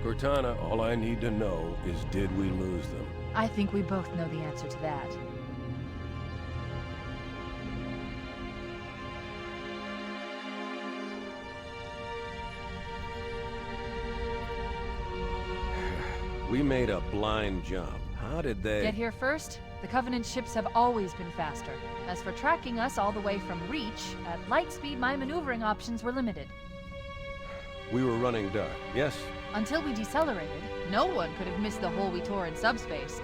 Cortana, all I need to know is did we lose them? I think we both know the answer to that. We made a blind jump. How did they... Get here first? The Covenant ships have always been faster. As for tracking us all the way from Reach, at light speed my maneuvering options were limited. We were running dark, yes? Until we decelerated, no one could have missed the hole we tore in subspace.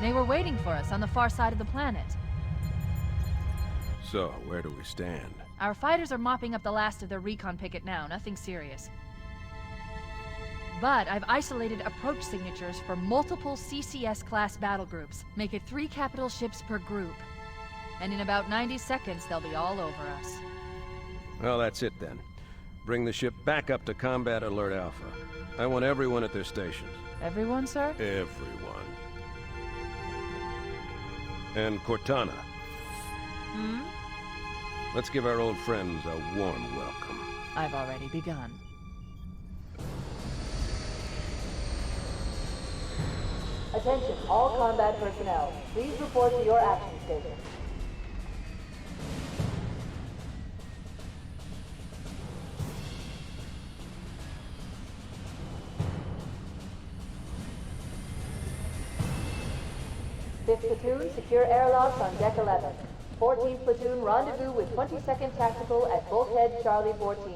They were waiting for us on the far side of the planet. So, where do we stand? Our fighters are mopping up the last of their recon picket now, nothing serious. But I've isolated approach signatures for multiple CCS-class battle groups. Make it 3 capital ships per group. And in about 90 seconds, they'll be all over us. Well, that's it then. Bring the ship back up to Combat Alert Alpha. I want everyone at their stations. Everyone, sir? Everyone. And Cortana. Hmm? Let's give our old friends a warm welcome. I've already begun. Attention, all combat personnel. Please report to your action station. Fifth platoon, secure airlocks on deck 11. 14th platoon, rendezvous with 22nd Tactical at Bulkhead Charlie 14.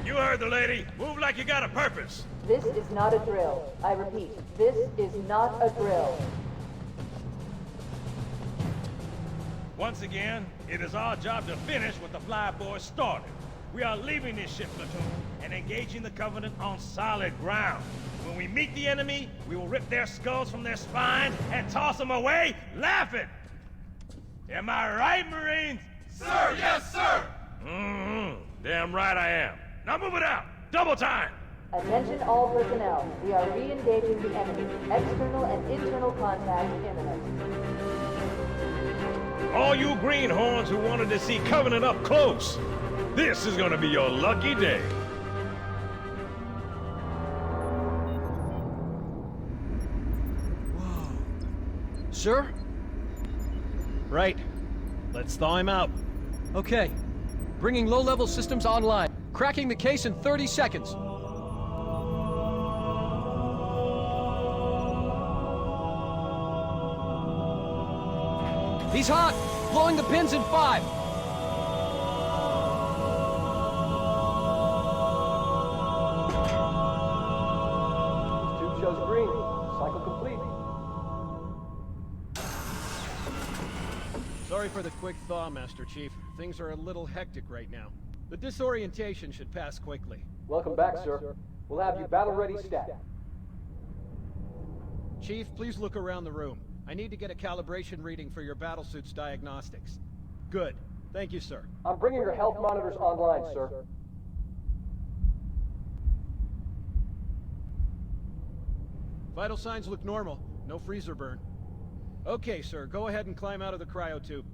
You heard the lady. Move like you got a purpose. This is not a drill. I repeat, this is not a drill. Once again, it is our job to finish what the flyboys started. We are leaving this ship platoon and engaging the Covenant on solid ground. When we meet the enemy, we will rip their skulls from their spines and toss them away laughing. Am I right, Marines? Sir, yes, sir! Damn right I am. Now move it out! Double time! Attention all personnel. We are re-engaging the enemy. External and internal contact imminent. All you greenhorns who wanted to see Covenant up close, this is gonna be your lucky day. Whoa. Sir? Right. Let's thaw him out. Okay. Bringing low-level systems online. Cracking the case in 30 seconds. He's hot! Blowing the pins in 5! Tube shows green. Cycle complete. Sorry for the quick thaw, Master Chief. Things are a little hectic right now. The disorientation should pass quickly. Welcome back, sir. We'll have you battle-ready stat. Chief, please look around the room. I need to get a calibration reading for your battlesuit's diagnostics. Good. Thank you, sir. I'm bringing your health monitors online, sir. Vital signs look normal. No freezer burn. Okay, sir. Go ahead and climb out of the cryotube.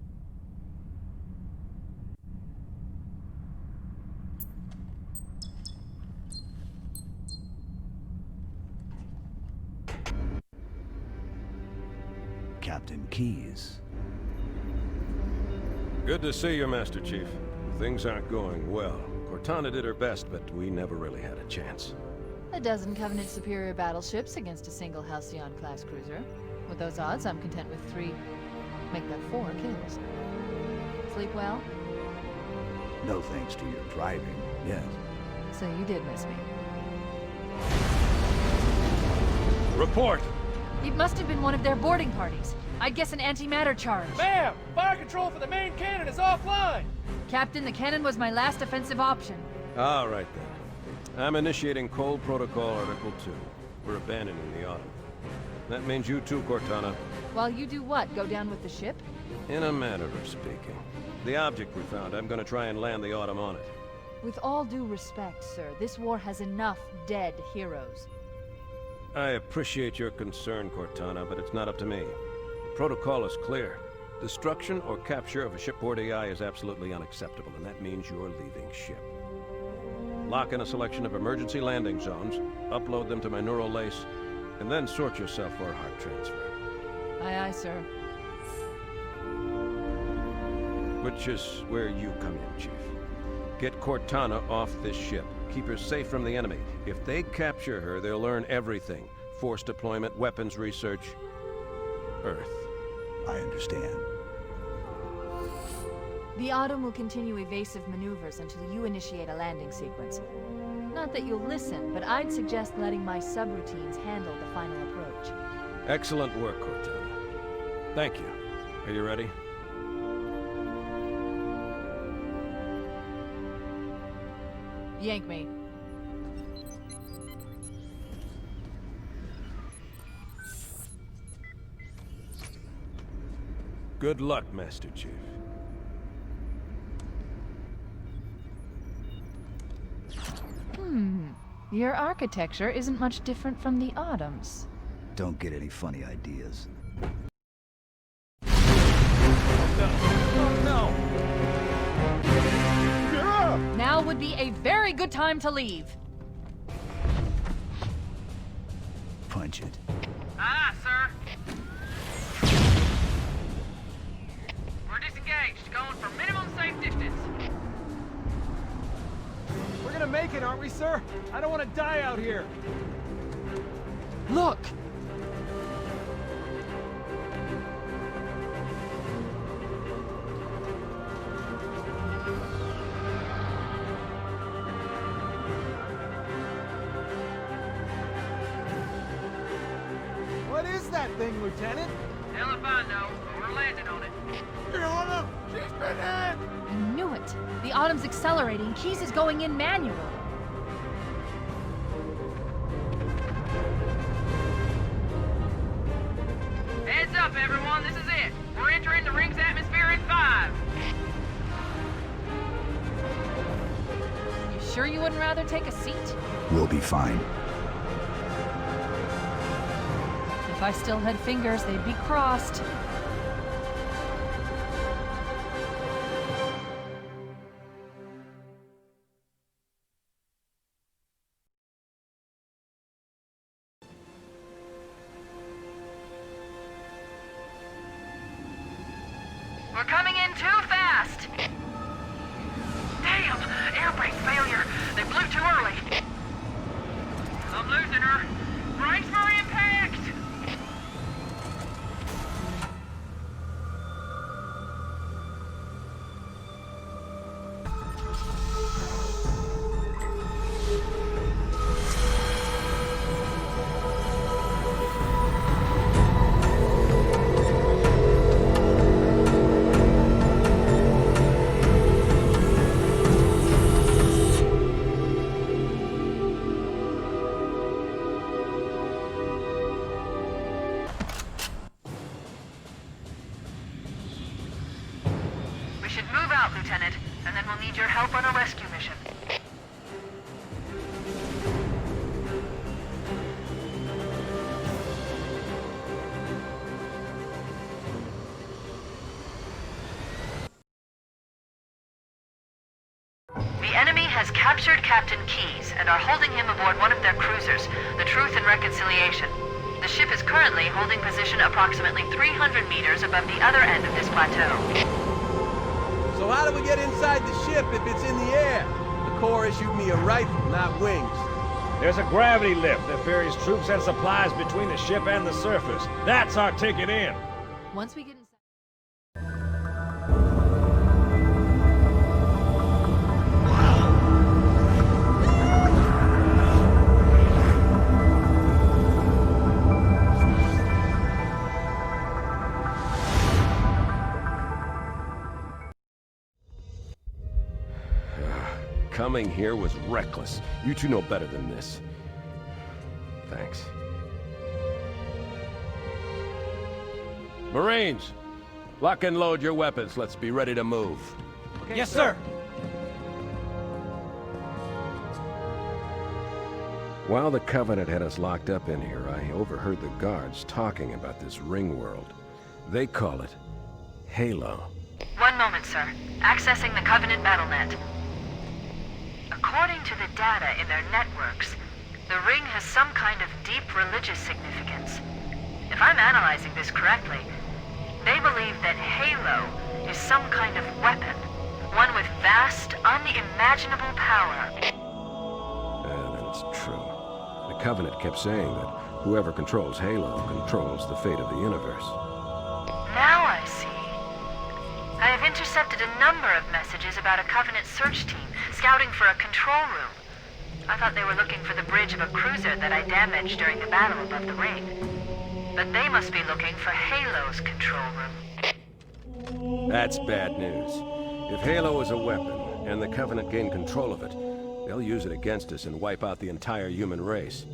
Captain Keyes. Good to see you, Master Chief. Things aren't going well. Cortana did her best, but we never really had a chance. A dozen Covenant superior battleships against a single Halcyon-class cruiser. With those odds, I'm content with 3, make that 4 kills. Sleep well? No thanks to your driving, yes. So you did miss me. Report! It must have been one of their boarding parties. I'd guess an antimatter charge. Ma'am! Fire control for the main cannon is offline! Captain, the cannon was my last offensive option. All right, then. I'm initiating Cold Protocol Article 2. We're abandoning the Autumn. That means you too, Cortana. While you do what? Go down with the ship? In a manner of speaking. The object we found, I'm gonna try and land the Autumn on it. With all due respect, sir, this war has enough dead heroes. I appreciate your concern, Cortana, but it's not up to me. Protocol is clear. Destruction or capture of a shipboard AI is absolutely unacceptable, and that means you're leaving ship. Lock in a selection of emergency landing zones, upload them to my neural lace, and then sort yourself for a heart transfer. Aye, aye, sir. Which is where you come in, Chief. Get Cortana off this ship. Keep her safe from the enemy. If they capture her, they'll learn everything. Force deployment, weapons research, Earth. I understand. The Autumn will continue evasive maneuvers until you initiate a landing sequence. Not that you'll listen, but I'd suggest letting my subroutines handle the final approach. Excellent work, Cortana. Thank you. Are you ready? Yank me. Good luck, Master Chief. Your architecture isn't much different from the Autumn's. Don't get any funny ideas. Now would be a very good time to leave. Punch it. Aye, sir. We're disengaged, going for minimum safe distance. We're gonna make it, aren't we, sir? I don't want to die out here. Look! What is that thing, Lieutenant? Hell if I know, but we're landing on it. She's been hit! I knew it. The Autumn's accelerating. Keys is going in manual. Heads up, everyone, this is it. We're entering the ring's atmosphere in 5. You sure you wouldn't rather take a seat? We'll be fine. If I still had fingers, they'd be crossed. We're coming in too fast. Damn, air brake failure. They blew too early. I'm losing her. Brace for impact. We should move out, Lieutenant, and then we'll need your help on a rescue mission. The enemy has captured Captain Keyes and are holding him aboard one of their cruisers, the Truth and Reconciliation. The ship is currently holding position approximately 300 meters above the other end of this plateau. So how do we get inside the ship if it's in the air? The Corps issued me a rifle, not wings. There's a gravity lift that ferries troops and supplies between the ship and the surface. That's our ticket in. Once we get inside... Coming here was reckless. You two know better than this. Thanks. Marines, lock and load your weapons. Let's be ready to move. Okay, yes, sir. While the Covenant had us locked up in here, I overheard the guards talking about this ring world. They call it Halo. One moment, sir. Accessing the Covenant BattleNet. According to the data in their networks, the ring has some kind of deep religious significance. If I'm analyzing this correctly, they believe that Halo is some kind of weapon, one with vast, unimaginable power. And it's true. The Covenant kept saying that whoever controls Halo controls the fate of the universe. Now I see. I have intercepted a number of messages about a Covenant search team scouting for a control room. I thought they were looking for the bridge of a cruiser that I damaged during the battle above the ring. But they must be looking for Halo's control room. That's bad news. If Halo is a weapon, and the Covenant gain control of it, they'll use it against us and wipe out the entire human race.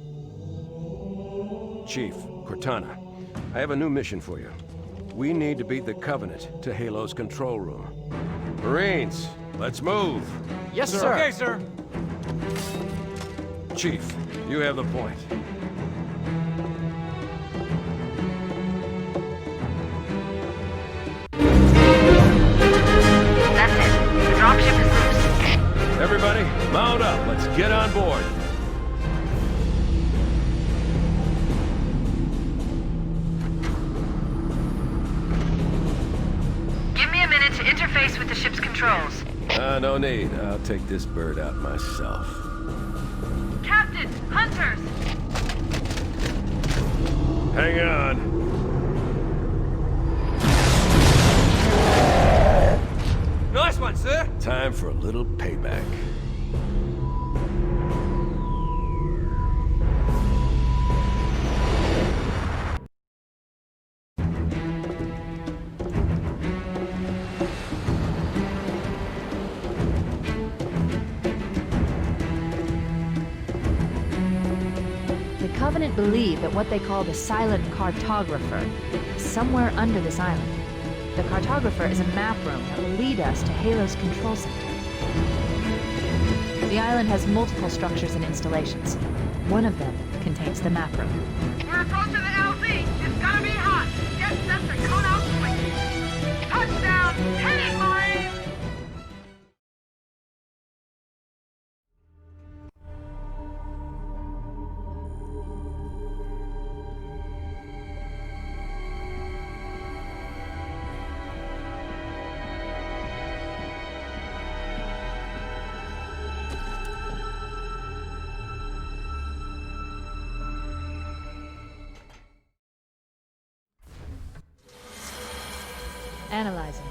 Chief, Cortana, I have a new mission for you. We need to beat the Covenant to Halo's control room. Marines, let's move! Yes, sir. Okay, sir. Chief, you have the point. That's it. The dropship is loose. Everybody, mount up. Let's get on board. Give me a minute to interface with the ship's controls. No need. I'll take this bird out myself. Captain! Hunters! Hang on. Nice one, sir. Time for a little payback. The Covenant believe that what they call the silent cartographer is somewhere under this island. The cartographer is a map room that will lead us to Halo's control center. The island has multiple structures and installations. One of them contains the map room. We're approaching the LZ. It's gonna be hot. Get set to cut out quick. Touchdown! Hit it, Marines! Analyzing.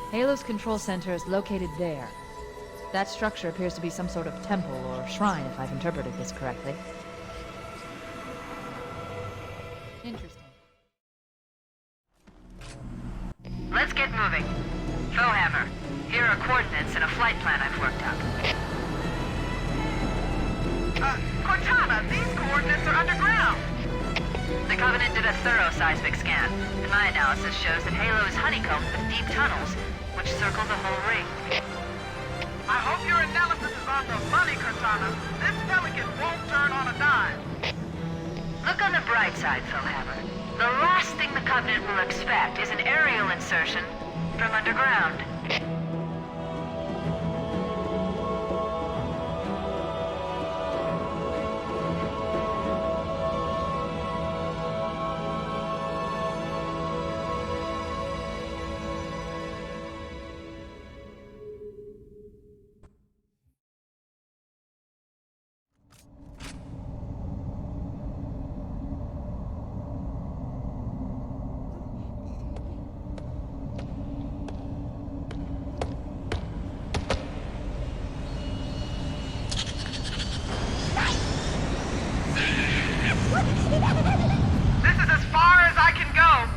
Halo's control center is located there. That structure appears to be some sort of temple or shrine, if I've interpreted this correctly. Interesting. Let's get moving. Foehammer, here are coordinates and a flight plan I've worked out. Cortana, these coordinates are underground. The Covenant did a thorough seismic scan, and my analysis shows that Halo is honeycombed with deep tunnels, which circle the whole ring. I hope your analysis is on the money, Cortana. This Pelican won't turn on a dime. Look on the bright side, Foehammer. The last thing the Covenant will expect is an aerial insertion from underground. This is as far as I can go.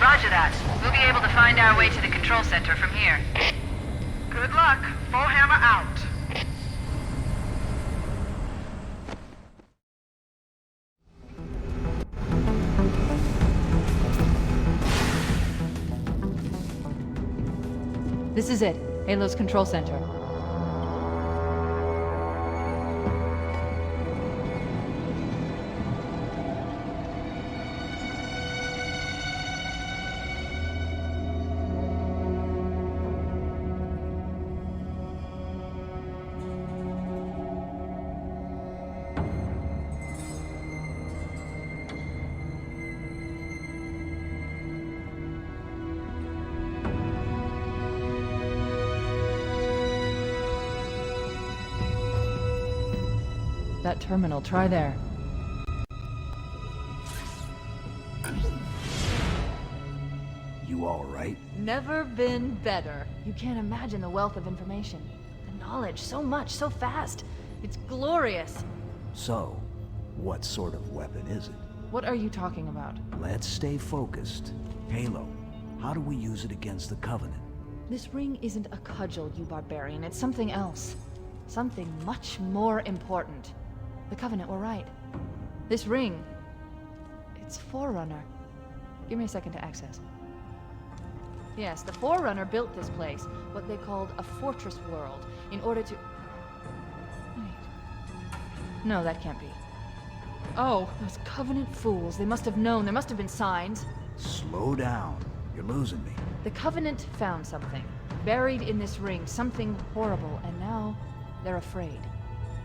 Roger that. We'll be able to find our way to the control center from here. Good luck. Foehammer out. This is it. Halo's control center. That terminal, try there. You all right? Never been better. You can't imagine the wealth of information. The knowledge, so much, so fast. It's glorious. So, what sort of weapon is it? What are you talking about? Let's stay focused. Halo, how do we use it against the Covenant? This ring isn't a cudgel, you barbarian. It's something else. Something much more important. The Covenant were right. This ring... it's Forerunner. Give me a second to access. Yes, the Forerunner built this place, what they called a fortress world, in order to... Wait. No, that can't be. Oh, those Covenant fools. They must have known. There must have been signs. Slow down. You're losing me. The Covenant found something. Buried in this ring. Something horrible. And now, they're afraid.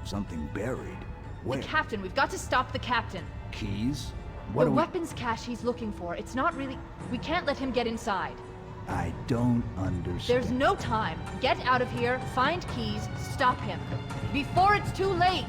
Something buried? Where? The Captain. We've got to stop the Captain. Keys? The weapons cache he's looking for. It's not really... We can't let him get inside. I don't understand. There's no time. Get out of here, find keys, stop him. Before it's too late!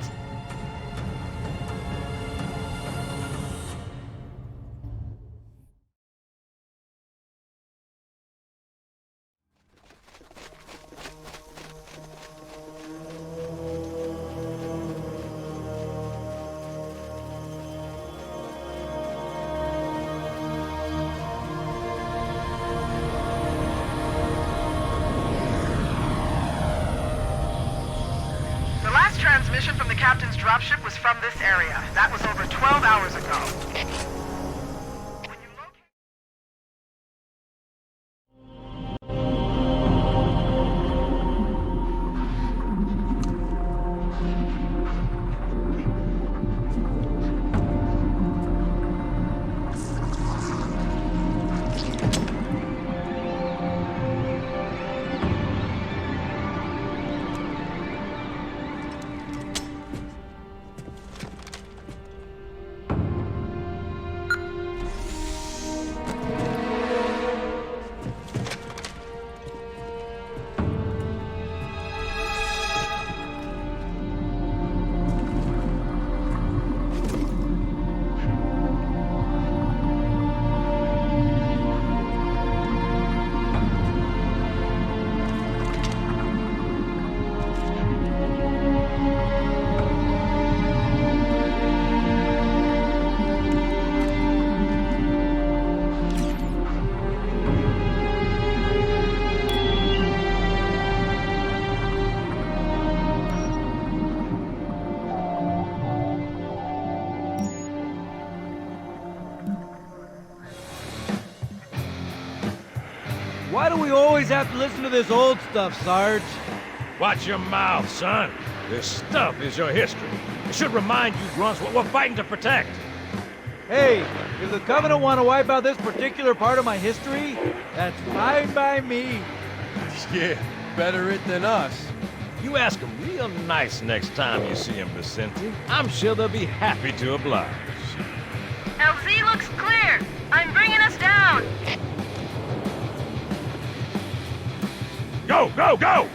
Transmission from the captain's dropship was from this area. That was over 12 hours ago. Why do we always have to listen to this old stuff, Sarge? Watch your mouth, son. This stuff is your history. It should remind you grunts what we're fighting to protect. Hey, if the Covenant want to wipe out this particular part of my history, that's fine by me. Yeah, better it than us. You ask them real nice next time you see them, Vicente. I'm sure they'll be happy to oblige. LZ looks clear. I'm bringing us down. Go, go, go!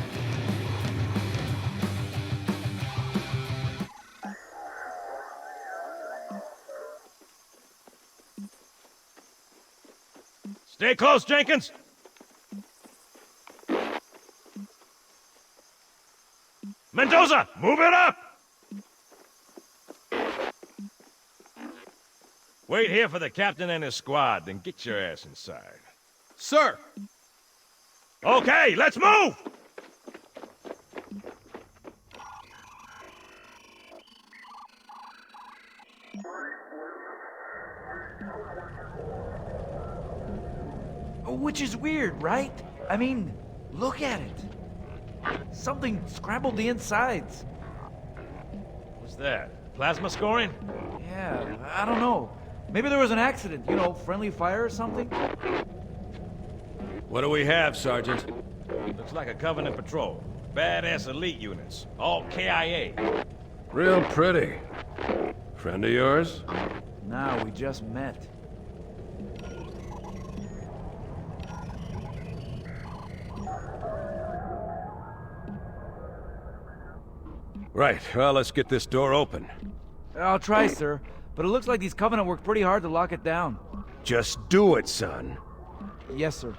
Stay close, Jenkins. Mendoza, move it up! Wait here for the captain and his squad, then get your ass inside. Sir! Okay, let's move! Which is weird, right? I mean, look at it. Something scrambled the insides. What's that? Plasma scoring? Yeah, I don't know. Maybe there was an accident, you know, friendly fire or something? What do we have, Sergeant? Looks like a Covenant patrol. Badass elite units. All KIA. Real pretty. Friend of yours? Nah, we just met. Right, well, let's get this door open. I'll try, sir. But it looks like these Covenant worked pretty hard to lock it down. Just do it, son. Yes, sir.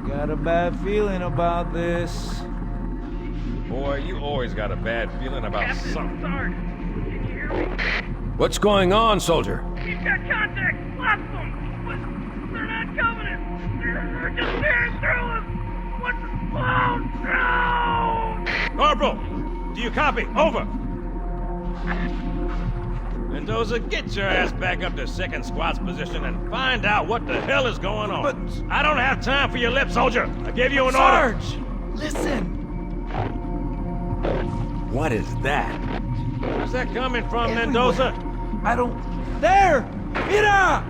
Got a bad feeling about this. Boy, you always got a bad feeling about something. Sarge, can you hear me? What's going on, soldier? We've got contact. Lots of them. But they're not Covenant. They're just tearing through us. What's the no! Corporal, do you copy? Over. Mendoza, get your ass back up to second squad's position and find out what the hell is going on. But I don't have time for your lip, soldier. I gave you an order. Sarge! Listen! What is that? Where's that coming from, Everywhere. Mendoza? I don't... There! Mira!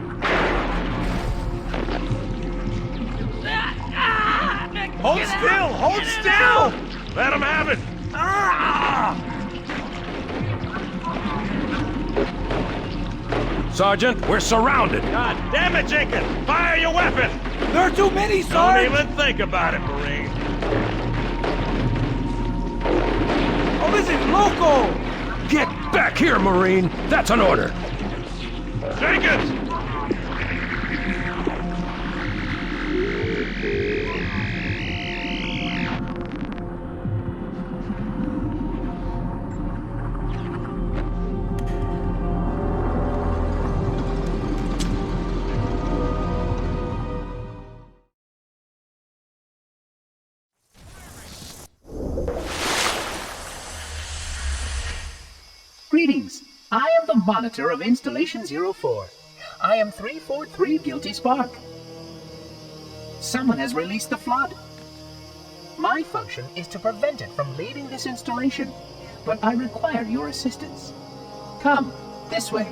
Hold still! Hold still! Let him have it! Sergeant, we're surrounded. God damn it, Jenkins! Fire your weapon! There are too many, Sarge! Don't even think about it, Marine. Oh, this is local! Get back here, Marine! That's an order! Jenkins! Greetings. I am the monitor of Installation 04. I am 343 Guilty Spark. Someone has released the flood. My function is to prevent it from leaving this installation, but I require your assistance. Come, this way.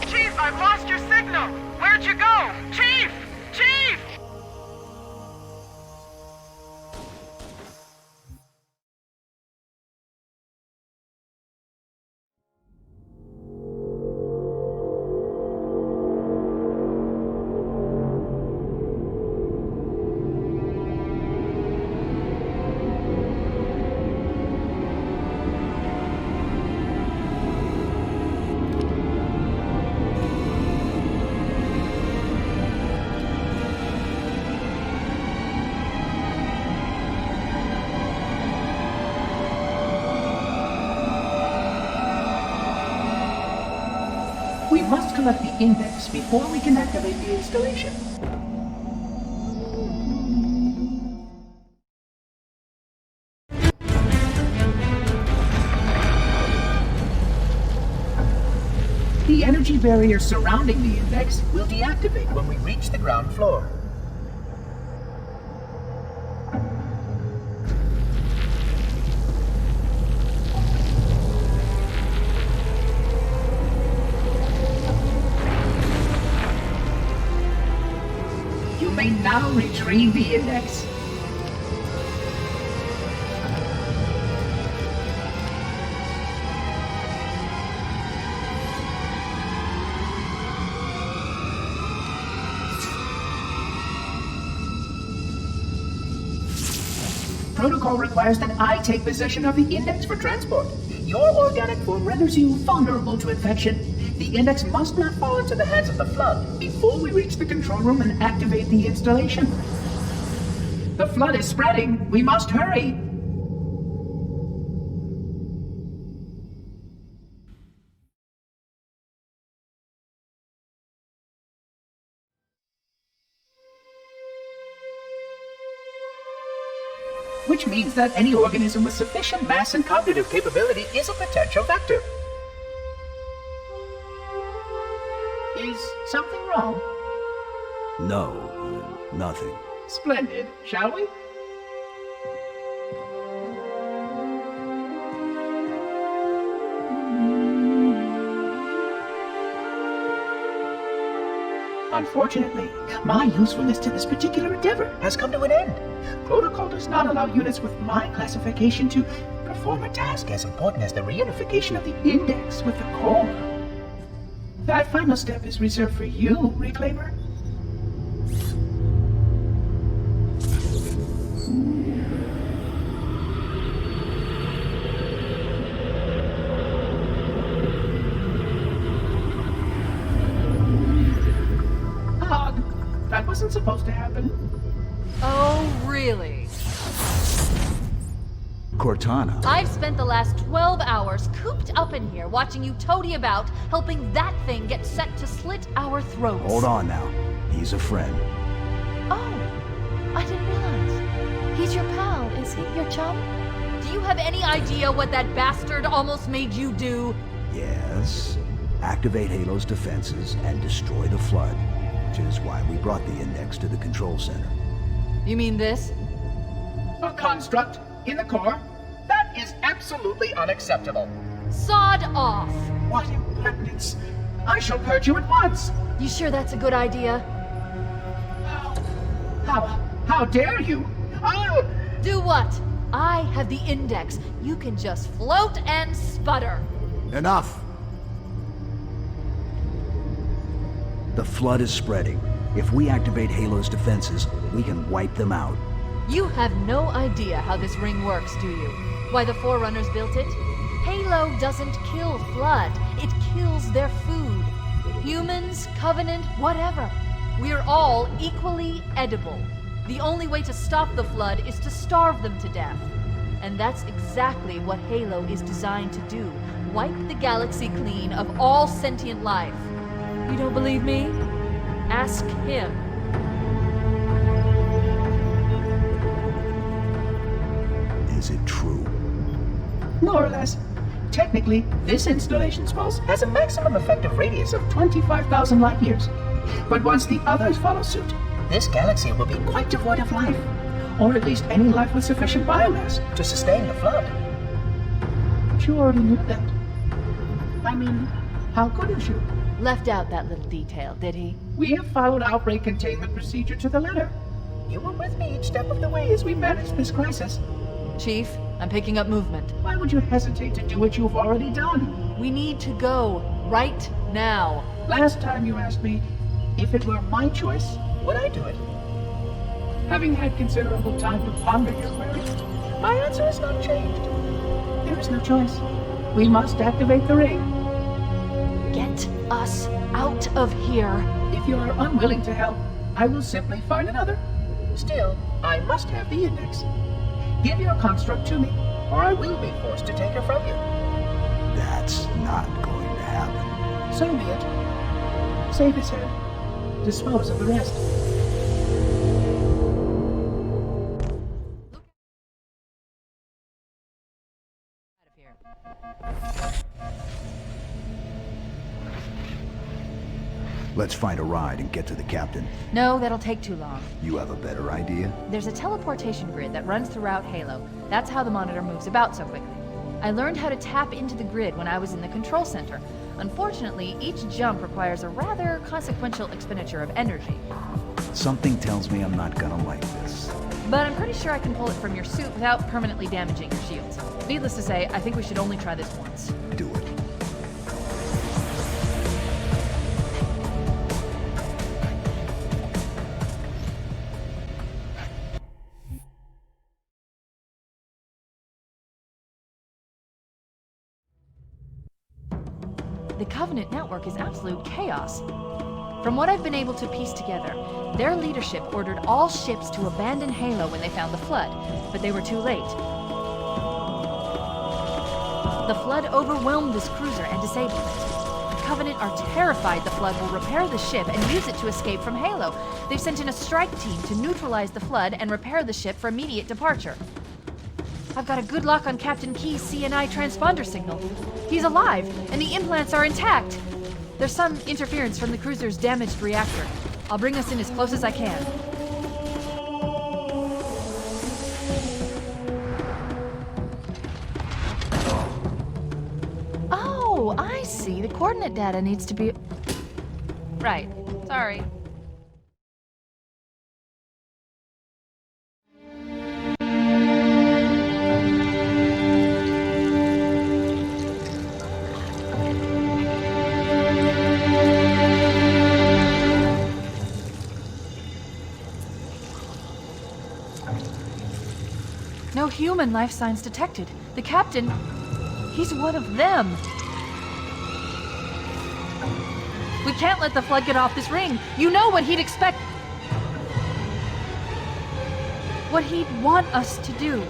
Chief, I've lost your signal. Where'd you go? Chief! Chief! We must collect the index before we can activate the installation. The energy barrier surrounding the index will deactivate when we reach the ground floor. You may now retrieve the index. Protocol requires that I take possession of the index for transport. Your organic form renders you vulnerable to infection. The index must not fall into the hands of the flood before we reach the control room and activate the installation. The flood is spreading. We must hurry. Which means that any organism with sufficient mass and cognitive capability is a potential vector. Is something wrong? No, nothing. Splendid, shall we? Unfortunately, my usefulness to this particular endeavor has come to an end. Protocol does not allow units with my classification to perform a task as important as the reunification of the index with the core. That final step is reserved for you, Reclaimer. That wasn't supposed to happen. Oh, really? Cortana. I've spent the last 12 hours cooped up in here watching you toady about, helping that thing get set to slit our throats. Hold on now. He's a friend. Oh, I didn't realize. He's your pal, is he? Your chum? Do you have any idea what that bastard almost made you do? Yes. Activate Halo's defenses and destroy the Flood. Which is why we brought the index to the control center. You mean this? A construct in the core? That is absolutely unacceptable. Sod off! What impertinence! I shall purge you at once! You sure that's a good idea? How dare you? I'll... Do what? I have the index. You can just float and sputter. Enough! The Flood is spreading. If we activate Halo's defenses, we can wipe them out. You have no idea how this ring works, do you? Why the Forerunners built it? Halo doesn't kill Flood. It kills their food. Humans, Covenant, whatever. We're all equally edible. The only way to stop the Flood is to starve them to death. And that's exactly what Halo is designed to do. Wipe the galaxy clean of all sentient life. You don't believe me? Ask him. Is it true? More or less. Technically, this installation's pulse has a maximum effective radius of 25,000 light years. But once the others follow suit, this galaxy will be quite devoid of life. Or at least any life with sufficient biomass to sustain the Flood. But you already knew that. I mean, how couldn't you? Left out that little detail, did he? We have followed outbreak containment procedure to the letter. You were with me each step of the way as we managed this crisis. Chief, I'm picking up movement. Why would you hesitate to do what you've already done? We need to go right now. Last time you asked me, if it were my choice, would I do it? Having had considerable time to ponder your query, my answer has not changed. There is no choice. We must activate the ring. Get us out of here. If you are unwilling to help, I will simply find another. Still, I must have the index. Give your construct to me, or I will be forced to take her from you. That's not going to happen. So be it. Save his head. Dispose of the rest. Let's find a ride and get to the captain. No, that'll take too long. You have a better idea? There's a teleportation grid that runs throughout Halo. That's how the monitor moves about so quickly. I learned how to tap into the grid when I was in the control center. Unfortunately, each jump requires a rather consequential expenditure of energy. Something tells me I'm not gonna like this. But I'm pretty sure I can pull it from your suit without permanently damaging your shields. Needless to say, I think we should only try this once. Do it. The Covenant network is absolute chaos. From what I've been able to piece together, their leadership ordered all ships to abandon Halo when they found the Flood, but they were too late. The Flood overwhelmed this cruiser and disabled it. The Covenant are terrified the Flood will repair the ship and use it to escape from Halo. They've sent in a strike team to neutralize the Flood and repair the ship for immediate departure. I've got a good lock on Captain Key's CNI transponder signal. He's alive, and the implants are intact. There's some interference from the cruiser's damaged reactor. I'll bring us in as close as I can. Oh, I see. The coordinate data needs to be... Right. Sorry. human life signs detected. The captain, he's one of them. We can't let the Flood get off this ring. You know what he'd expect. What he'd want us to do.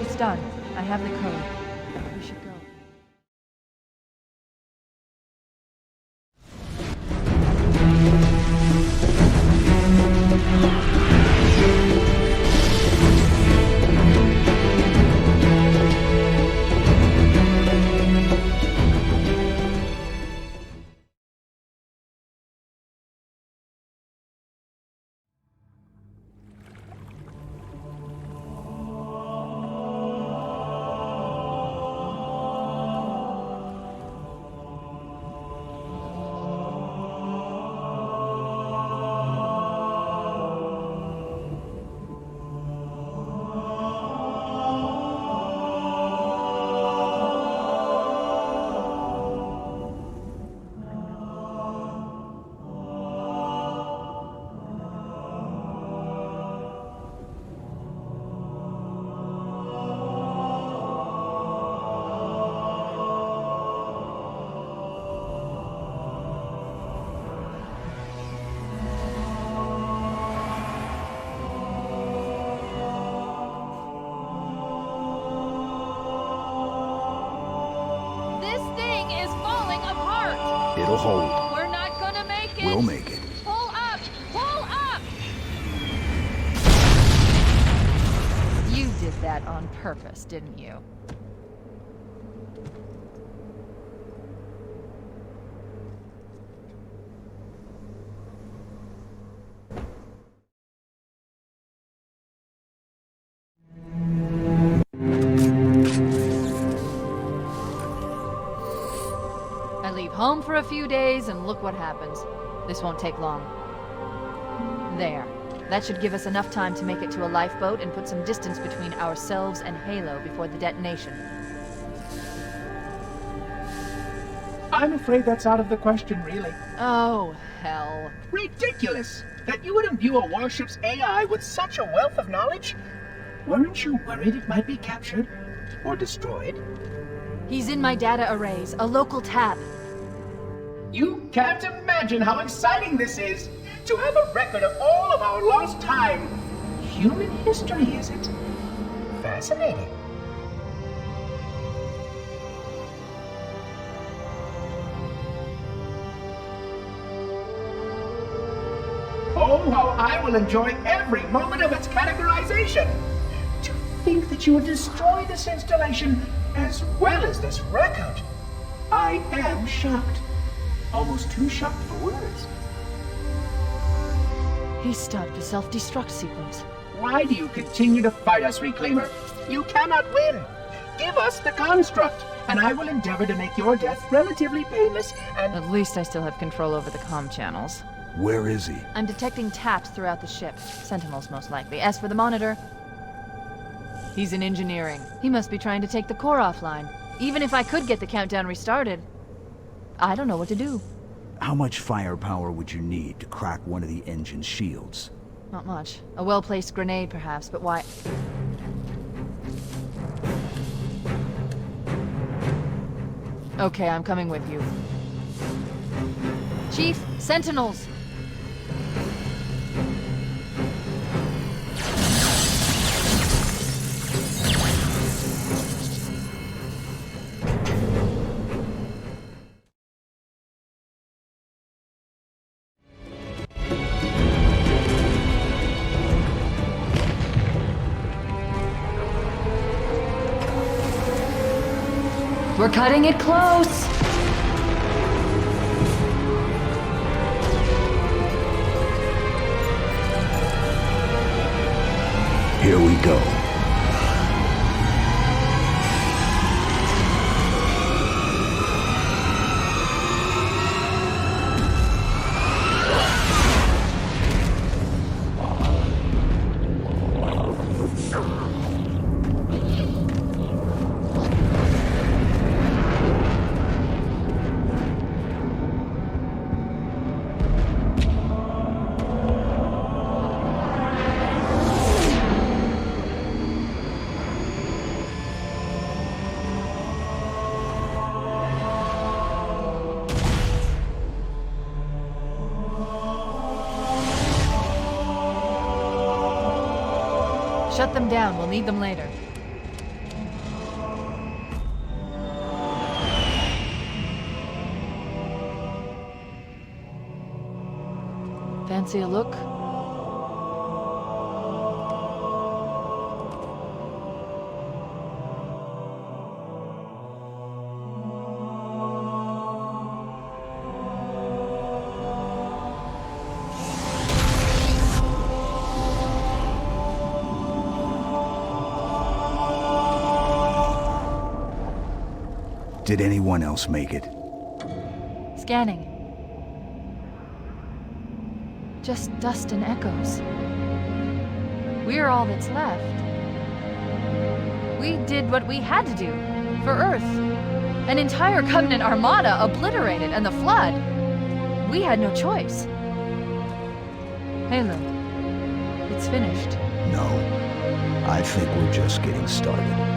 It's done. I have the code. We should go. It'll hold. We're not gonna make it. We'll make it. Pull up! Pull up! You did that on purpose, didn't you? Home for a few days, and look what happens. This won't take long. There. That should give us enough time to make it to a lifeboat and put some distance between ourselves and Halo before the detonation. I'm afraid that's out of the question, really. Oh, hell. Ridiculous! That you would imbue a warship's AI with such a wealth of knowledge? Weren't you worried it might be captured? Or destroyed? He's in my data arrays, a local tab. You can't imagine how exciting this is! To have a record of all of our lost time! Human history, is it? Fascinating. Oh, how I will enjoy every moment of its categorization! To think that you would destroy this installation as well as this record! I am shocked. Almost too shocked for words. He stopped the self-destruct sequence. Why do you continue to fight us, Reclaimer? You cannot win! Give us the construct, and I will endeavor to make your death relatively painless and... At least I still have control over the comm channels. Where is he? I'm detecting taps throughout the ship. Sentinels, most likely. As for the monitor... he's in engineering. He must be trying to take the core offline. Even if I could get the countdown restarted, I don't know what to do. How much firepower would you need to crack one of the engine's shields? Not much. A well-placed grenade, perhaps, but why... Okay, I'm coming with you. Chief, Sentinels! We're cutting it close! Here we go. Shut them down. We'll need them later. Fancy a look? Did anyone else make it? Scanning. Just dust and echoes. We're all that's left. We did what we had to do. For Earth. An entire Covenant armada obliterated, and the Flood. We had no choice. Halo. It's finished. No. I think we're just getting started.